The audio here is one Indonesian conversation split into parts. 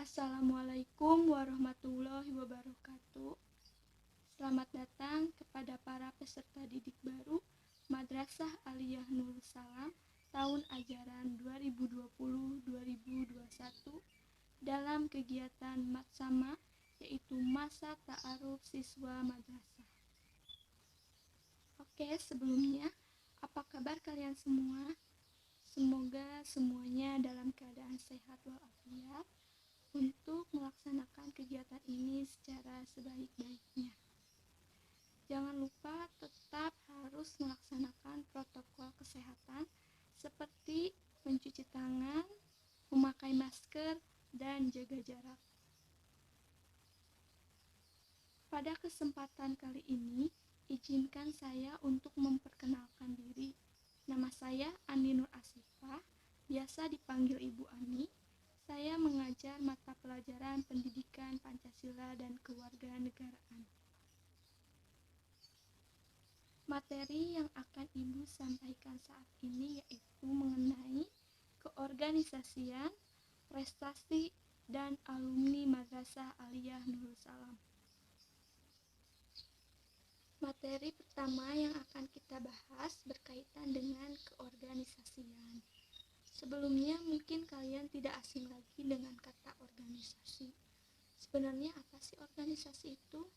Assalamualaikum warahmatullahi wabarakatuh. Selamat datang kepada para peserta didik baru Madrasah Aliyah Nurul Salam tahun ajaran 2020-2021 dalam kegiatan Matsama, yaitu Masa Ta'aruf Siswa Madrasah. Oke, sebelumnya, apa kabar kalian semua? Semoga semuanya dalam keadaan sehat walafiat untuk melaksanakan kegiatan ini secara sebaik-baiknya. Jangan lupa tetap harus melaksanakan protokol kesehatan seperti mencuci tangan, memakai masker, dan jaga jarak. Pada kesempatan kali ini, izinkan saya untuk memperkenalkan diri. Nama saya Andi Nur Asifah, biasa dipanggil Ibu Ani. Saya mengajar mata pelajaran pendidikan Pancasila dan Kewarganegaraan. Materi yang akan Ibu sampaikan saat ini yaitu mengenai keorganisasian, prestasi, dan alumni Madrasah Aliyah Nurul Salam. Materi pertama yang akan kita bahas berkaitan dengan keorganisasian. Sebelumnya mungkin kalian tidak asing lagi dengan kata organisasi. Sebenarnya apa sih organisasi itu?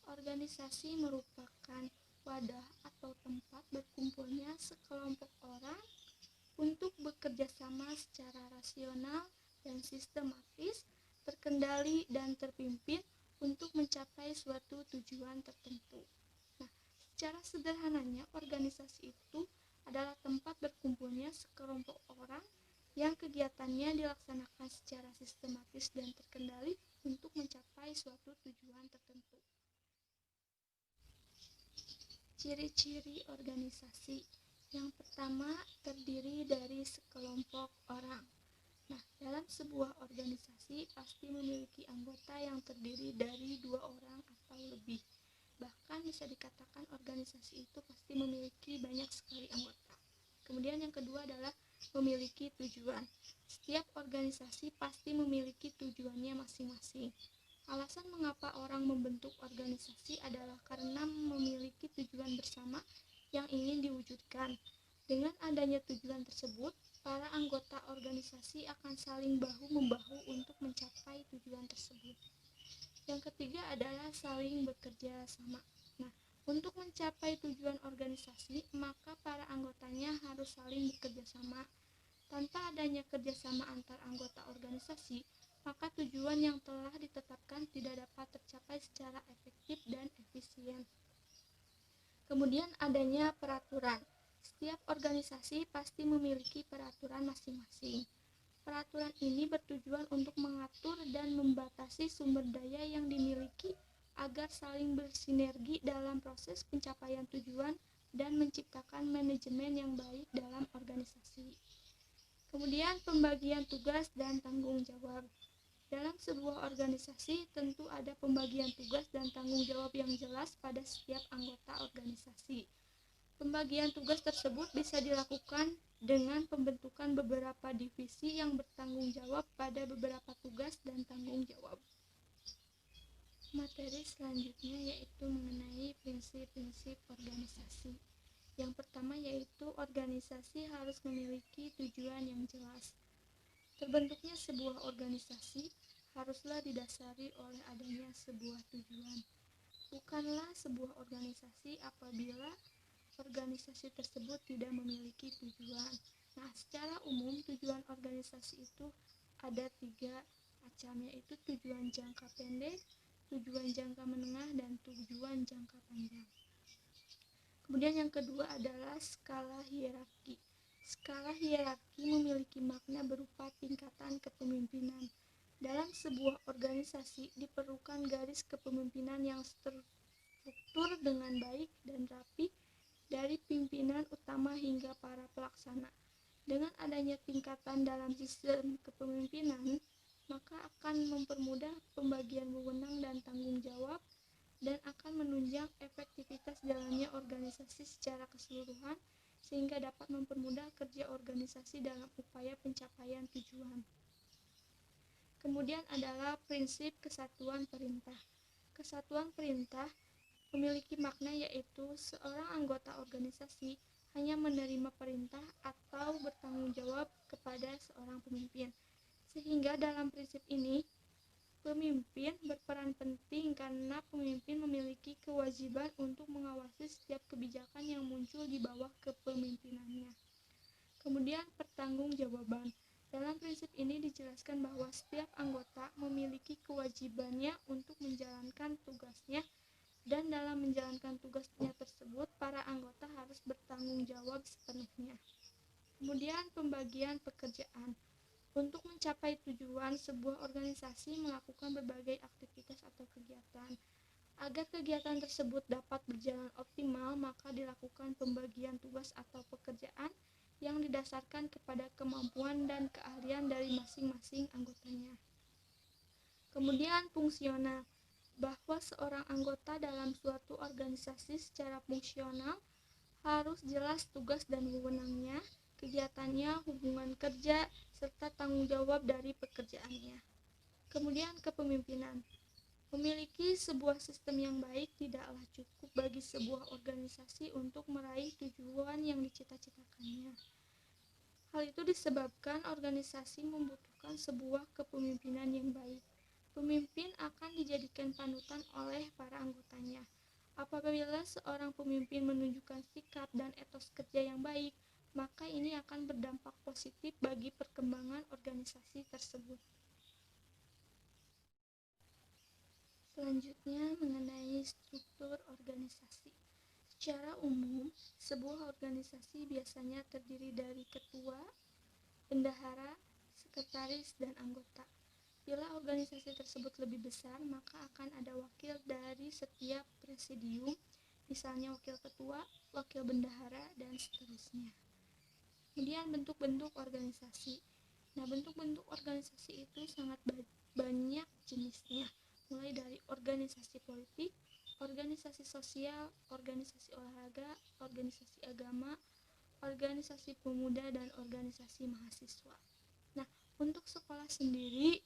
Organisasi merupakan wadah atau tempat berkumpulnya sekelompok orang untuk bekerja sama secara rasional dan sistematis, terkendali dan terpimpin untuk mencapai suatu tujuan tertentu. Nah, secara sederhananya organisasi itu adalah tempat berkumpulnya sekelompok orang yang kegiatannya dilaksanakan secara sistematis dan terkendali untuk mencapai suatu tujuan tertentu. Ciri-ciri organisasi. Yang pertama, terdiri dari sekelompok orang. Nah, dalam sebuah organisasi pasti memiliki anggota yang terdiri dari 2 orang atau lebih. Bahkan bisa dikatakan organisasi itu pasti memiliki banyak sekali anggota. Kemudian yang kedua adalah memiliki tujuan. Setiap organisasi pasti memiliki tujuannya masing-masing. Alasan mengapa orang membentuk organisasi adalah karena memiliki tujuan bersama yang ingin diwujudkan. Dengan adanya tujuan tersebut, para anggota organisasi akan saling bahu-membahu untuk mencapai tujuan tersebut. Yang ketiga adalah saling bekerja sama. Nah, untuk mencapai tujuan organisasi, maka para anggotanya harus saling bekerja sama. Tanpa adanya kerjasama antar anggota organisasi, maka tujuan yang telah ditetapkan tidak dapat tercapai secara efektif dan efisien. Kemudian adanya peraturan. Setiap organisasi pasti memiliki peraturan masing-masing. Peraturan ini bertujuan untuk mengatur dan membatasi sumber daya yang dimiliki agar saling bersinergi dalam proses pencapaian tujuan dan menciptakan manajemen yang baik dalam organisasi. Kemudian pembagian tugas dan tanggung jawab. Dalam sebuah organisasi tentu ada pembagian tugas dan tanggung jawab yang jelas pada setiap anggota organisasi. Pembagian tugas tersebut bisa dilakukan dengan pembentukan beberapa divisi yang bertanggung jawab pada beberapa tugas dan tanggung jawab. Materi selanjutnya yaitu mengenai prinsip-prinsip organisasi. Yang pertama yaitu organisasi harus memiliki tujuan yang jelas. Terbentuknya sebuah organisasi haruslah didasari oleh adanya sebuah tujuan. Bukanlah sebuah organisasi apabila organisasi tersebut tidak memiliki tujuan. Nah, secara umum tujuan organisasi itu ada 3 macam, yaitu tujuan jangka pendek, tujuan jangka menengah, dan tujuan jangka panjang. Kemudian yang kedua adalah skala hierarki. Skala hierarki memiliki makna berupa tingkatan kepemimpinan. Dalam sebuah organisasi diperlukan garis kepemimpinan yang terstruktur dengan baik dan rapi dari pimpinan utama hingga para pelaksana. Dengan adanya tingkatan dalam sistem kepemimpinan, maka akan mempermudah pembagian wewenang dan tanggung jawab dan akan menunjang efektivitas jalannya organisasi secara keseluruhan sehingga dapat mempermudah kerja organisasi dalam upaya pencapaian tujuan. Kemudian Kemudian adalah prinsip kesatuan perintah. Kesatuan perintah memiliki makna yaitu seorang anggota organisasi hanya menerima perintah atau bertanggung jawab kepada seorang pemimpin. Sehingga dalam prinsip ini, pemimpin berperan penting karena pemimpin memiliki kewajiban untuk mengawasi setiap kebijakan yang muncul di bawah kepemimpinannya. Kemudian pertanggungjawaban. Dalam prinsip ini dijelaskan bahwa setiap anggota memiliki kewajibannya untuk menjalankan tugasnya, dan dalam menjalankan tugasnya tersebut, para anggota harus bertanggung jawab sepenuhnya. Kemudian pembagian pekerjaan. Untuk mencapai tujuan, sebuah organisasi melakukan berbagai aktivitas atau kegiatan. Agar kegiatan tersebut dapat berjalan optimal, maka dilakukan pembagian tugas atau pekerjaan yang didasarkan kepada kemampuan dan keahlian dari masing-masing anggotanya. Kemudian fungsional, bahwa seorang anggota dalam suatu organisasi secara fungsional harus jelas tugas dan wewenangnya, kegiatannya, hubungan kerja, serta tanggung jawab dari pekerjaannya. Kemudian kepemimpinan. Memiliki sebuah sistem yang baik tidaklah cukup bagi sebuah organisasi untuk meraih tujuan yang dicita-citakannya. Hal itu disebabkan organisasi membutuhkan sebuah kepemimpinan yang baik. Pemimpin akan dijadikan panutan oleh para anggotanya. Apabila seorang pemimpin menunjukkan sikap dan etos kerja yang baik, maka ini akan berdampak positif bagi perkembangan organisasi tersebut. Selanjutnya mengenai struktur organisasi. Secara umum, sebuah organisasi biasanya terdiri dari ketua, bendahara, sekretaris, dan anggota. Bila organisasi tersebut lebih besar, maka akan ada wakil dari setiap presidium, misalnya wakil ketua, wakil bendahara, dan seterusnya. Kemudian bentuk-bentuk organisasi. Nah, bentuk-bentuk organisasi itu sangat banyak jenisnya, mulai dari organisasi politik, organisasi sosial, organisasi olahraga, organisasi agama, organisasi pemuda, dan organisasi mahasiswa. Nah, untuk sekolah sendiri,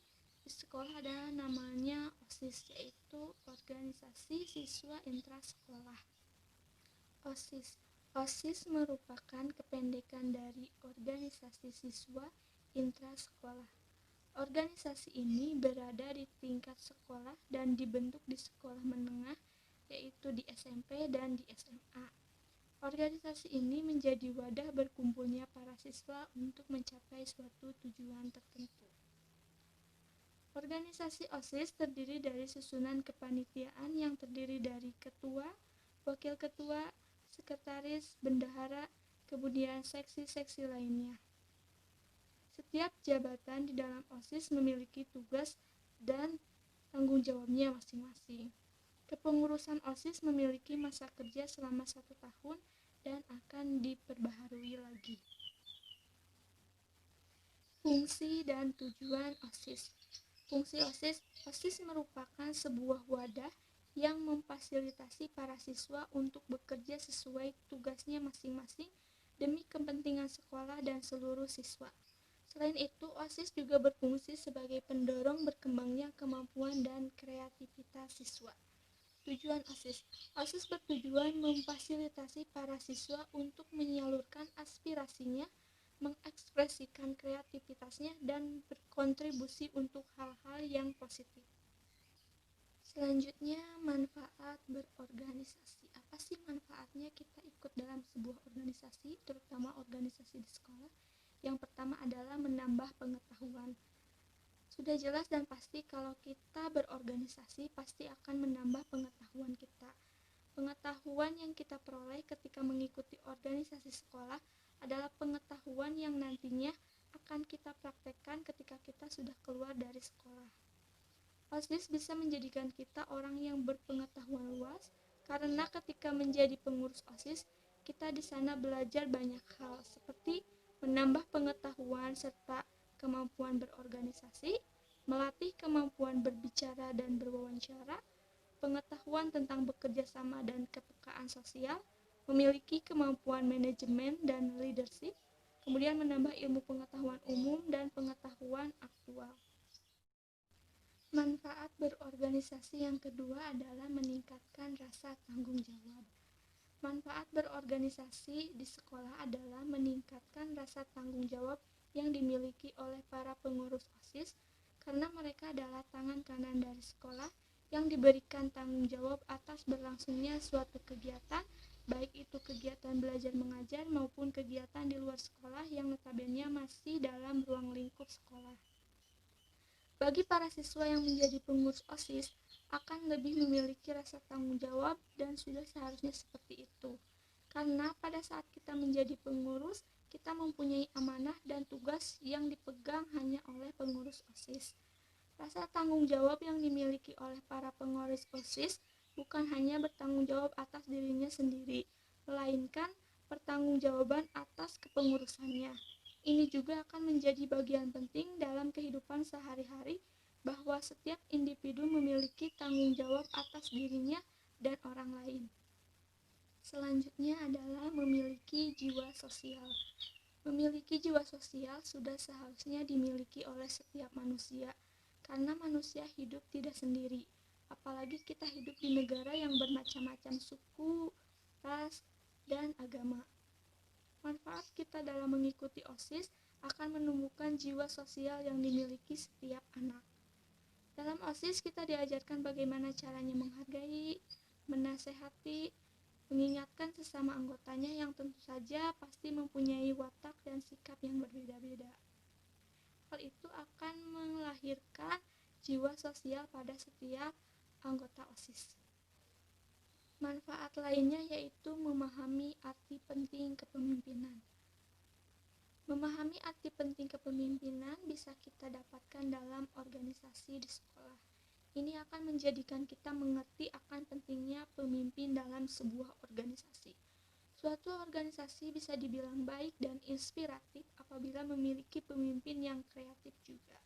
di sekolah ada namanya OSIS, yaitu Organisasi Siswa Intrasekolah. OSIS merupakan kependekan dari Organisasi Siswa Intrasekolah. Organisasi ini berada di tingkat sekolah dan dibentuk di sekolah menengah, yaitu di SMP dan di SMA. Organisasi ini menjadi wadah berkumpulnya para siswa untuk mencapai suatu tujuan tertentu. Organisasi OSIS terdiri dari susunan kepanitiaan yang terdiri dari ketua, wakil ketua, sekretaris, bendahara, kemudian seksi-seksi lainnya. Setiap jabatan di dalam OSIS memiliki tugas dan tanggung jawabnya masing-masing. Kepengurusan OSIS memiliki masa kerja selama 1 tahun dan akan diperbaharui lagi. Fungsi dan tujuan OSIS. Fungsi OSIS merupakan sebuah wadah yang memfasilitasi para siswa untuk bekerja sesuai tugasnya masing-masing demi kepentingan sekolah dan seluruh siswa. Selain itu, OSIS juga berfungsi sebagai pendorong berkembangnya kemampuan dan kreativitas siswa. Tujuan OSIS. OSIS bertujuan memfasilitasi para siswa untuk menyalurkan aspirasinya, mengekspresikan kreativitasnya, dan berkontribusi untuk hal-hal yang positif. Selanjutnya, manfaat berorganisasi. Apa sih manfaatnya kita ikut dalam sebuah organisasi, terutama organisasi di sekolah? Yang pertama adalah menambah pengetahuan. Sudah jelas dan pasti kalau kita berorganisasi pasti akan menambah pengetahuan kita. Pengetahuan yang kita peroleh ketika mengikuti organisasi sekolah adalah pengetahuan yang nantinya akan kita praktekkan ketika kita sudah keluar dari sekolah. OSIS bisa menjadikan kita orang yang berpengetahuan luas, karena ketika menjadi pengurus OSIS, kita di sana belajar banyak hal seperti menambah pengetahuan serta kemampuan berorganisasi, melatih kemampuan berbicara dan berwawancara, pengetahuan tentang bekerja sama dan kepekaan sosial, memiliki kemampuan manajemen dan leadership, kemudian menambah ilmu pengetahuan umum dan pengetahuan aktual. Manfaat berorganisasi yang kedua adalah meningkatkan rasa tanggung jawab. Manfaat berorganisasi di sekolah adalah meningkatkan rasa tanggung jawab yang dimiliki oleh para pengurus OSIS karena mereka adalah tangan kanan dari sekolah yang diberikan tanggung jawab atas berlangsungnya suatu kegiatan, baik itu kegiatan belajar mengajar maupun kegiatan di luar sekolah yang notabene masih dalam ruang lingkup sekolah. Bagi para siswa yang menjadi pengurus OSIS, akan lebih memiliki rasa tanggung jawab dan sudah seharusnya seperti itu. Karena pada saat kita menjadi pengurus, kita mempunyai amanah dan tugas yang dipegang hanya oleh pengurus OSIS. Rasa tanggung jawab yang dimiliki oleh para pengurus OSIS bukan hanya bertanggung jawab atas dirinya sendiri, melainkan pertanggungjawaban atas kepengurusannya. Ini juga akan menjadi bagian penting dalam kehidupan sehari-hari bahwa setiap individu memiliki tanggung jawab atas dirinya dan orang lain. Selanjutnya adalah memiliki jiwa sosial. Memiliki jiwa sosial sudah seharusnya dimiliki oleh setiap manusia, karena manusia hidup tidak sendiri. Apalagi kita hidup di negara yang bermacam-macam suku, ras, dan agama. Manfaat kita dalam mengikuti OSIS akan menumbuhkan jiwa sosial yang dimiliki setiap anak. Dalam OSIS kita diajarkan bagaimana caranya menghargai, menasehati, mengingatkan sesama anggotanya yang tentu saja pasti mempunyai watak dan sikap yang berbeda-beda. Hal itu akan melahirkan jiwa sosial pada setiap anggota OSIS. Manfaat lainnya yaitu memahami arti penting kepemimpinan. Memahami arti penting kepemimpinan bisa kita dapatkan dalam organisasi di sekolah. Ini akan menjadikan kita mengerti akan pentingnya pemimpin dalam sebuah organisasi. Suatu organisasi bisa dibilang baik dan inspiratif apabila memiliki pemimpin yang kreatif juga.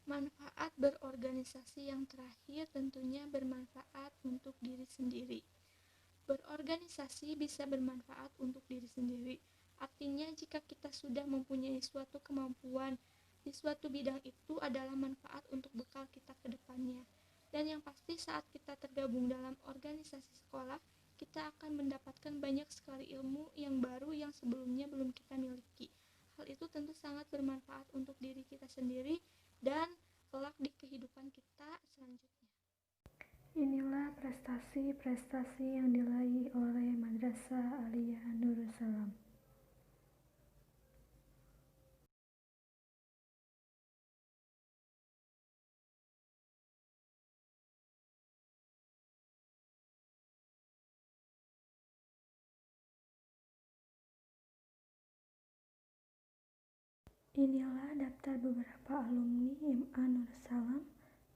Manfaat berorganisasi yang terakhir tentunya bermanfaat untuk diri sendiri. Berorganisasi bisa bermanfaat untuk diri sendiri. Artinya jika kita sudah mempunyai suatu kemampuan di suatu bidang itu adalah manfaat untuk bekal kita ke depannya. Dan yang pasti saat kita tergabung dalam organisasi sekolah, kita akan mendapatkan banyak sekali ilmu yang baru yang sebelumnya belum kita miliki. Hal itu tentu sangat bermanfaat untuk diri kita sendiri dan kelak di kehidupan kita selanjutnya. Inilah prestasi-prestasi yang diraih oleh Madrasah Aliyah Nurul Salam. Inilah daftar beberapa alumni MA Nurul Salam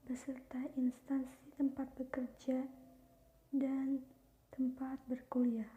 beserta instansi tempat bekerja dan tempat berkuliah.